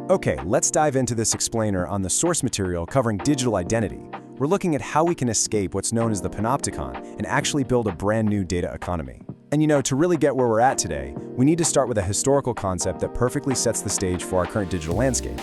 Okay, let's dive into this explainer on the source material covering digital identity. We're looking at how we can escape what's known as the panopticon and actually build a brand new data economy. And to really get where we're at today, we need to start with a historical concept that perfectly sets the stage for our current digital landscape.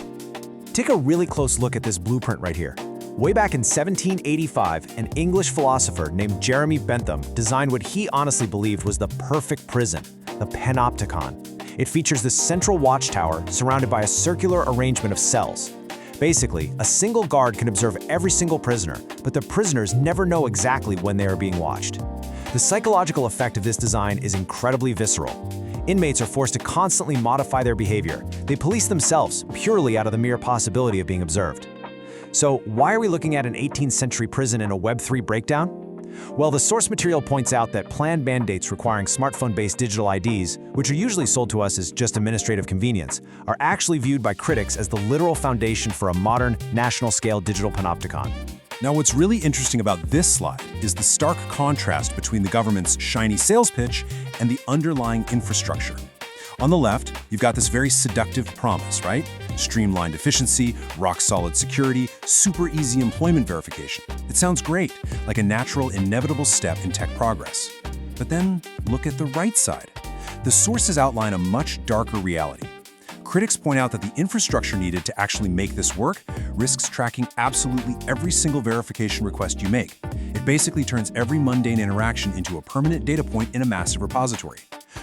Take a really close look at this blueprint right here. Way back in 1785, an English philosopher named Jeremy Bentham designed what he honestly believed was the perfect prison, the panopticon. It features the central watchtower surrounded by a circular arrangement of cells. Basically, a single guard can observe every single prisoner, but the prisoners never know exactly when they are being watched. The psychological effect of this design is incredibly visceral. Inmates are forced to constantly modify their behavior. They police themselves purely out of the mere possibility of being observed. So why are we looking at an 18th century prison in a Web3 breakdown? Well, the source material points out that planned mandates requiring smartphone-based digital IDs, which are usually sold to us as just administrative convenience, are actually viewed by critics as the literal foundation for a modern, national-scale digital panopticon. Now, what's really interesting about this slide is the stark contrast between the government's shiny sales pitch and the underlying infrastructure. On the left, you've got this very seductive promise, right? Streamlined efficiency, rock-solid security, super easy employment verification. It sounds great, like a natural, inevitable step in tech progress. But then, look at the right side. The sources outline a much darker reality. Critics point out that the infrastructure needed to actually make this work risks tracking absolutely every single verification request you make. It basically turns every mundane interaction into a permanent data point in a massive repository.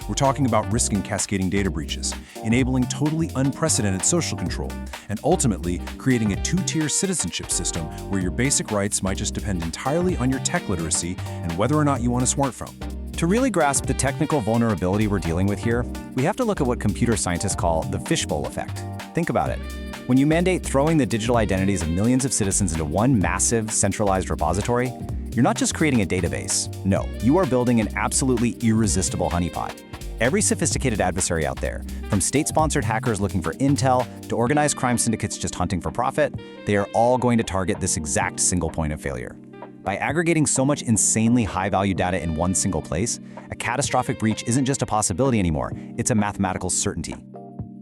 We're talking about risking cascading data breaches, enabling totally unprecedented social control, and ultimately creating a two-tier citizenship system where your basic rights might just depend entirely on your tech literacy and whether or not you want a smartphone. To really grasp the technical vulnerability we're dealing with here, we have to look at what computer scientists call the fishbowl effect. Think about it. When you mandate throwing the digital identities of millions of citizens into one massive, centralized repository, you're not just creating a database. No, you are building an absolutely irresistible honeypot. Every sophisticated adversary out there, from state-sponsored hackers looking for intel to organized crime syndicates just hunting for profit, they are all going to target this exact single point of failure. By aggregating so much insanely high-value data in one single place, a catastrophic breach isn't just a possibility anymore, it's a mathematical certainty.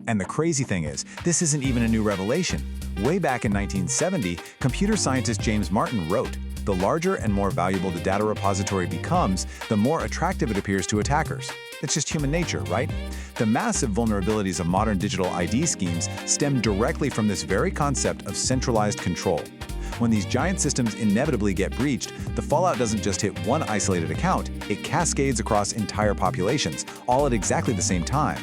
And the crazy thing is, this isn't even a new revelation. Way back in 1970, computer scientist James Martin wrote, "The larger and more valuable the data repository becomes, the more attractive it appears to attackers." It's just human nature, right? The massive vulnerabilities of modern digital ID schemes stem directly from this very concept of centralized control. When these giant systems inevitably get breached, the fallout doesn't just hit one isolated account, it cascades across entire populations, all at exactly the same time.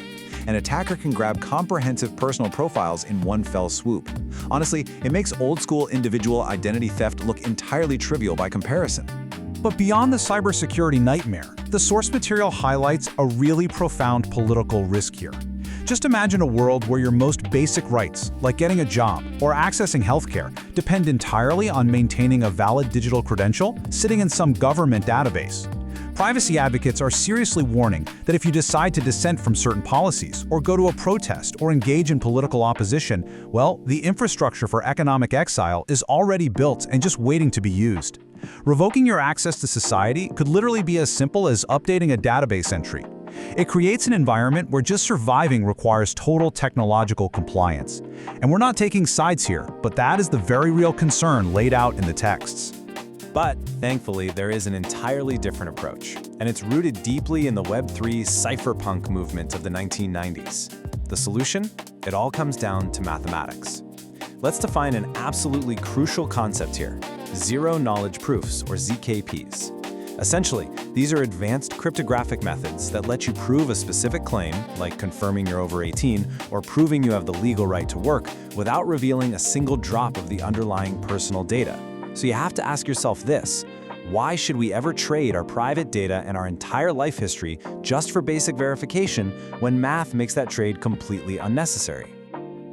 An attacker can grab comprehensive personal profiles in one fell swoop. Honestly, it makes old-school individual identity theft look entirely trivial by comparison. But beyond the cybersecurity nightmare, the source material highlights a really profound political risk here. Just imagine a world where your most basic rights, like getting a job or accessing healthcare, depend entirely on maintaining a valid digital credential sitting in some government database. Privacy advocates are seriously warning that if you decide to dissent from certain policies, or go to a protest, or engage in political opposition, well, the infrastructure for economic exile is already built and just waiting to be used. Revoking your access to society could literally be as simple as updating a database entry. It creates an environment where just surviving requires total technological compliance. And we're not taking sides here, but that is the very real concern laid out in the texts. But, thankfully, there is an entirely different approach, and it's rooted deeply in the Web3 cypherpunk movement of the 1990s. The solution? It all comes down to mathematics. Let's define an absolutely crucial concept here: zero-knowledge proofs, or ZKPs. Essentially, these are advanced cryptographic methods that let you prove a specific claim, like confirming you're over 18 or proving you have the legal right to work, without revealing a single drop of the underlying personal data. So you have to ask yourself this: why should we ever trade our private data and our entire life history just for basic verification when math makes that trade completely unnecessary?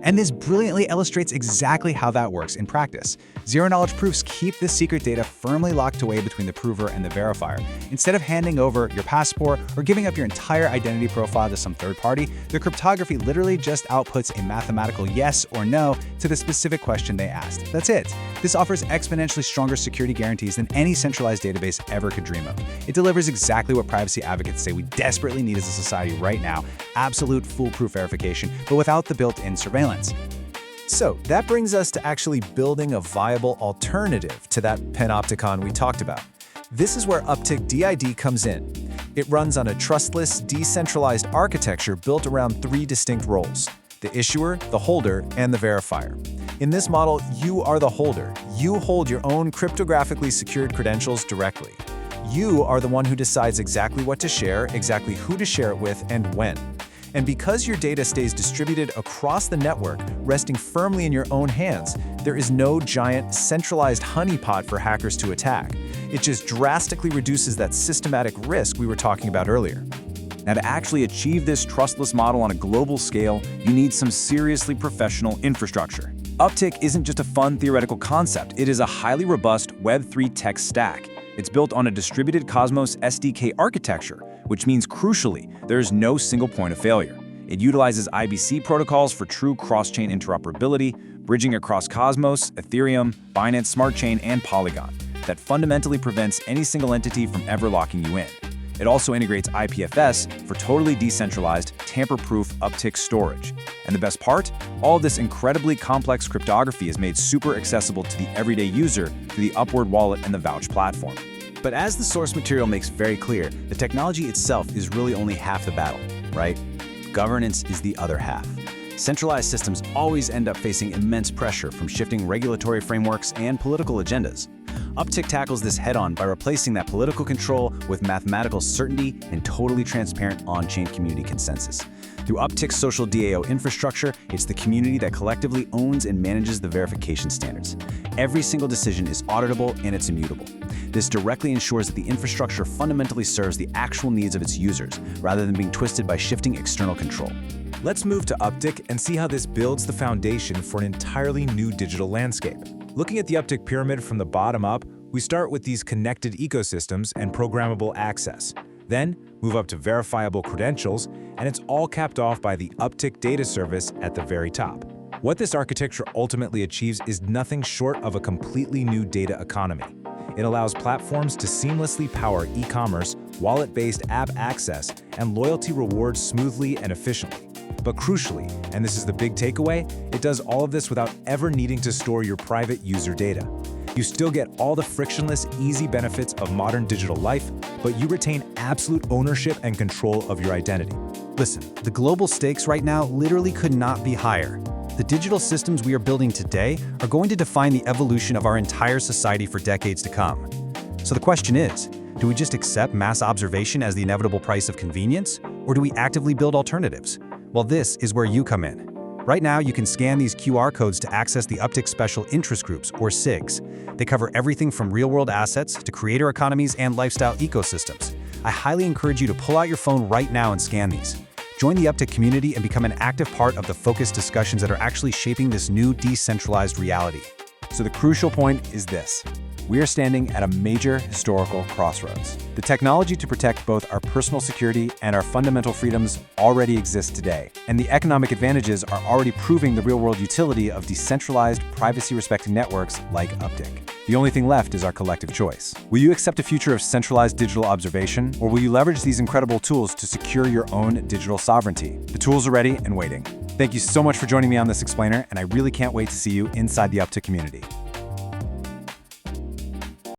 And this brilliantly illustrates exactly how that works in practice. Zero-knowledge proofs keep this secret data firmly locked away between the prover and the verifier. Instead of handing over your passport or giving up your entire identity profile to some third party, the cryptography literally just outputs a mathematical yes or no to the specific question they asked. That's it. This offers exponentially stronger security guarantees than any centralized database ever could dream of. It delivers exactly what privacy advocates say we desperately need as a society right now: absolute foolproof verification, but without the built-in surveillance. So that brings us to actually building a viable alternative to that panopticon we talked about. This is where Uptick DID comes in. It runs on a trustless, decentralized architecture built around three distinct roles: the issuer, the holder, and the verifier. In this model, you are the holder. You hold your own cryptographically secured credentials directly. You are the one who decides exactly what to share, exactly who to share it with, and when. And because your data stays distributed across the network, resting firmly in your own hands, there is no giant centralized honeypot for hackers to attack. It just drastically reduces that systematic risk we were talking about earlier. Now, to actually achieve this trustless model on a global scale, you need some seriously professional infrastructure. Uptick isn't just a fun theoretical concept, it is a highly robust Web3 tech stack. It's built on a distributed Cosmos SDK architecture, which means, crucially, there is no single point of failure. It utilizes IBC protocols for true cross-chain interoperability, bridging across Cosmos, Ethereum, Binance Smart Chain, and Polygon, that fundamentally prevents any single entity from ever locking you in. It also integrates IPFS for totally decentralized, tamper-proof Uptick storage. And the best part? All of this incredibly complex cryptography is made super accessible to the everyday user through the Upward wallet and the Vouch platform. But as the source material makes very clear, the technology itself is really only half the battle, right? Governance is the other half. Centralized systems always end up facing immense pressure from shifting regulatory frameworks and political agendas. Uptick tackles this head-on by replacing that political control with mathematical certainty and totally transparent on-chain community consensus. Through Uptick's social DAO infrastructure, it's the community that collectively owns and manages the verification standards. Every single decision is auditable and it's immutable. This directly ensures that the infrastructure fundamentally serves the actual needs of its users, rather than being twisted by shifting external control. Let's move to Uptick and see how this builds the foundation for an entirely new digital landscape. Looking at the Uptick pyramid from the bottom up, we start with these connected ecosystems and programmable access. Then, move up to verifiable credentials, and it's all capped off by the Uptick data service at the very top. What this architecture ultimately achieves is nothing short of a completely new data economy. It allows platforms to seamlessly power e-commerce, wallet-based app access, and loyalty rewards smoothly and efficiently. But crucially, and this is the big takeaway, it does all of this without ever needing to store your private user data. You still get all the frictionless, easy benefits of modern digital life, but you retain absolute ownership and control of your identity. Listen, the global stakes right now literally could not be higher. The digital systems we are building today are going to define the evolution of our entire society for decades to come. So the question is, do we just accept mass observation as the inevitable price of convenience, or do we actively build alternatives? Well, this is where you come in. Right now, you can scan these QR codes to access the Uptick Special Interest Groups, or SIGs. They cover everything from real-world assets to creator economies and lifestyle ecosystems. I highly encourage you to pull out your phone right now and scan these. Join the Uptick community and become an active part of the focused discussions that are actually shaping this new decentralized reality. So the crucial point is this. We are standing at a major historical crossroads. The technology to protect both our personal security and our fundamental freedoms already exists today, and the economic advantages are already proving the real-world utility of decentralized, privacy-respecting networks like Uptick. The only thing left is our collective choice. Will you accept a future of centralized digital observation, or will you leverage these incredible tools to secure your own digital sovereignty? The tools are ready and waiting. Thank you so much for joining me on this explainer, and I really can't wait to see you inside the Uptick community.